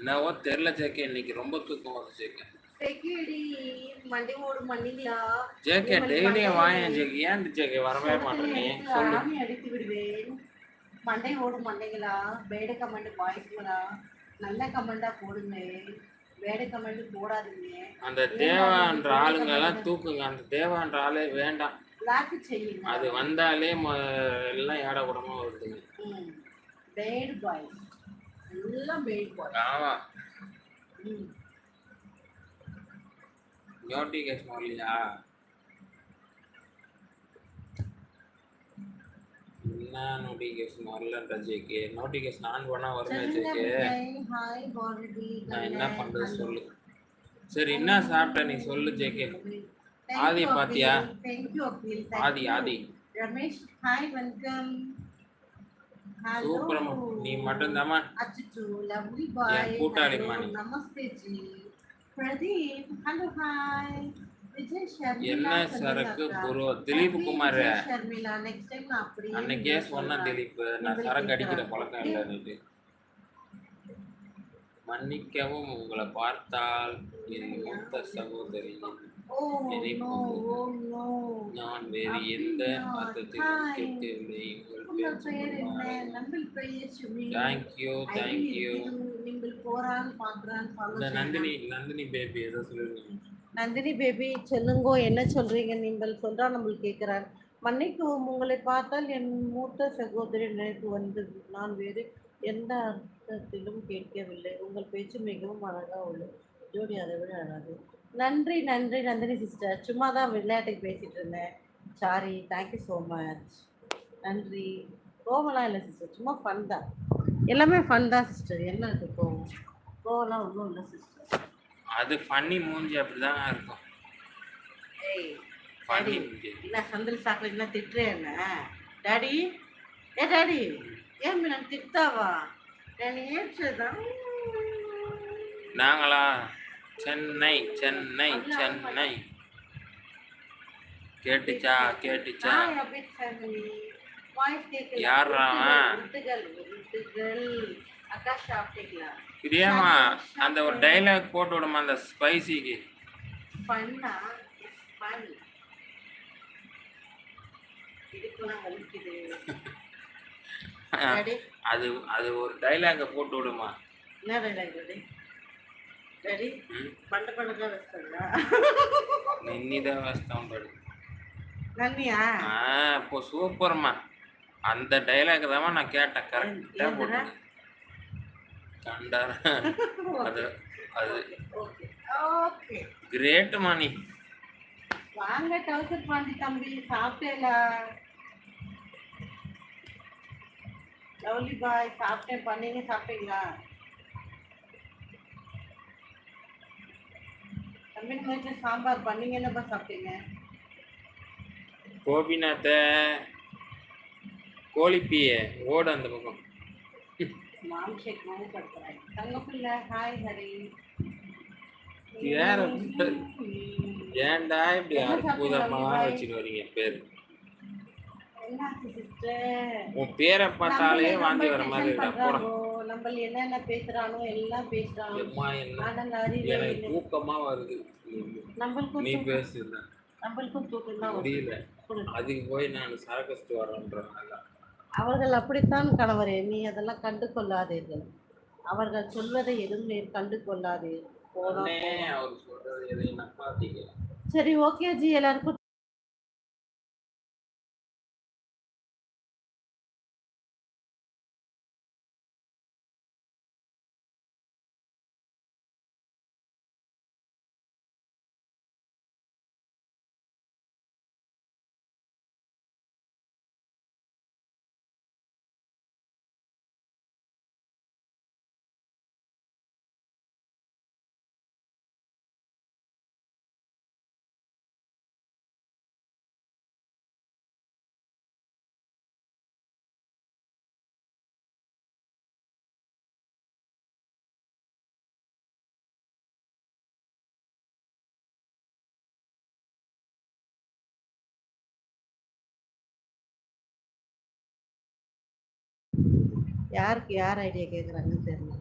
என்னவோ தெரியல ஜேகே, இன்னைக்கு ரொம்ப தூக்கம் வருது ஜேகே. செக்கிடி மண்டே ஓடு மண்ணிங்களா ஜேகே டெய்லியும் வாயேன் ஜேகே, ஏன் ஜேகே வரவே மாட்டேன்? சொல்லு. ஆமி அடித்து விடுவேன். மண்டை ஓடு மண்டைங்களா, பேட கமெண்ட் பாய்ஸ்ங்களா, நல்ல கமெண்டா போடுங்க, பேட கமெண்ட் போடாதீங்க. அந்த தேவான்ற ஆளுங்க எல்லாம் தூக்குங்க, அந்த தேவான்ற ஆளே வேண்டாம். லாக்கு செய்யுங்க, அது வந்தாலே எல்லாம் ஏட கூடமா வருதுங்க. பேட் பாய்ஸ் எல்லாம் பேட் பாய்ஸ். ஆமா. நோட்டிஃபிகேஷன் வரலையா? என்ன நோட்டிஃபிகேஷன் வரலன்ற ஜேகே? நோட்டிஃபிகேஷன் ஆன் பண்ணா வருமே ஜேகே. நான் என்ன பண்றது சொல்லு. சரி, என்ன சாப்பிட்ட நீ சொல்லு ஜேகே. ஆதி பாத்தியா? Aadhi Ramesh hi welcome. Super, நீ மட்டும் தாமா அச்சோ லவ்லி பாய் கூட்டாளிமா நீ. நமஸ்தே ஜி. Pradeep hello hi. விஜய் ஷர்மிளா என்ன சரக்கு bro? Dilip Kumar Sharmila next time நான் அப்படியே அன்னைக்கே சொன்ன திலீப், நான் சரக்கு அடிக்கிற பழக்கம் இல்லைன்னு. மன்னிக்கவும், உங்களை பார்த்தால் என் மூத்த சகோதரி நான் வேறு எந்த அர்த்தத்திலும் கேட்கவில்லை. தேங்க்யூ. இந்த நந்தினி பேபி ஏதோ சொல்லுங்க. நந்தினி பேபி சொல்லுங்கோ, என்ன சொல்றீங்க? நீங்கள் சொல்றா நம்மளுக்கு கேட்கிறார். மன்னிக்கவும், உங்களை பார்த்தால் என் மூத்த சகோதரி நினைப்பு வந்தது. நான் வேறு எந்த அர்த்தத்திலும் கேட்கவில்லை. உங்கள் பேச்சு மிகவும் அழகா உள்ளது. ஜோடி அதை விட அழகு. நன்றி நந்தினி சிஸ்டர். சும்மா தான் விளையாட்டுக்கு பேசிட்டு இருந்தேன். Sorry, thank you so much. நன்றி. கோவம்லாம் இல்லை சிஸ்டர், சும்மா ஃபன் தான். எல்லாமே ஃபன் தான் சிஸ்டர். என்ன இருக்குது கோவம்லாம் ஒன்றும் இல்லை சிஸ்டர். அது ஃபன்னி மூஞ்சி அப்படிதான் இருக்கும். ஏய் டாடி, என்ன சந்தில் சாக்லேட் என்ன திட்டுறேன் என்ன டாடி? டாடி ஏன் நான் திட்டாவா? ஏன் நாங்களா சென்னை கேட்டுச்சா? யாரா அக்கா சாப்பிட்டீங்களா? பிரியமா, அந்த ஒரு டைலாக் போட்டு விடுமா அந்த ஸ்பைசிக்கு. ஃபன்னா இஸ் ஃபன். இதுக்குலாம் வலிக்குது. அது ஒரு டைலாக போட்டு விடுமா. என்ன டைலாக் டாடி? டாடி பண்ணதா வஸ்தா. நின்னிதான் வஸ்தான் டாடி. நன்னியா? இப்போ சூப்பர்மா. அந்த டைலாக் தான் நான் கேட்டேன். கரெக்டா போட்டு கண்டார. அது ஓகே கிரேட் மணி. வாங்க டவுசர் பாண்டி தம்பி, சாப்பிட்டேலா? லவ்லி பாய் சாப்பிட்டேன். பண்ணீங்க சாப்பிட்டீங்களா? தம்பி வீட்டில் சாம்பார் பண்ணீங்க, என்னப்பா சாப்பிட்டீங்க? கோபிநாத்த கோழிப்பிய ஓடு அந்த பக்கம். மாம்ஷேக் மாதிரி படுத்துறேன். தங்கப்பில்லை ஹாய் ஹரி. ஏன்டா இப்படி அற்புதமா வச்சுட்டு வரீங்க பேர்? உன் பேரை பார்த்தாலே வாந்தி வர மாதிரி இருக்கா. நம்ம என்னென்ன பேசுறானோ எல்லாம் பேசுறான். எனக்கு தூக்கமா வருது. நீ பேசுற நம்மளுக்கும் தூக்கம் தான் முடியல. அதுக்கு போய் நான் சரக்கஸ்ட் வரேன்றனால. அவர்கள் அப்படித்தான் கணவரே, நீ அதெல்லாம் கண்டு கொள்ளாதீர்கள். அவர்கள் சொல்வதை எதுவும் கண்டு கொள்ளாதீர்கள். அவர் சொல்றது எதையும் நம்பாதீங்க. சரி ஓகே ஜி, எல்லாருக்கும் யாருக்கு யார் ஐடியா கேட்குறாங்கன்னு தெரியல.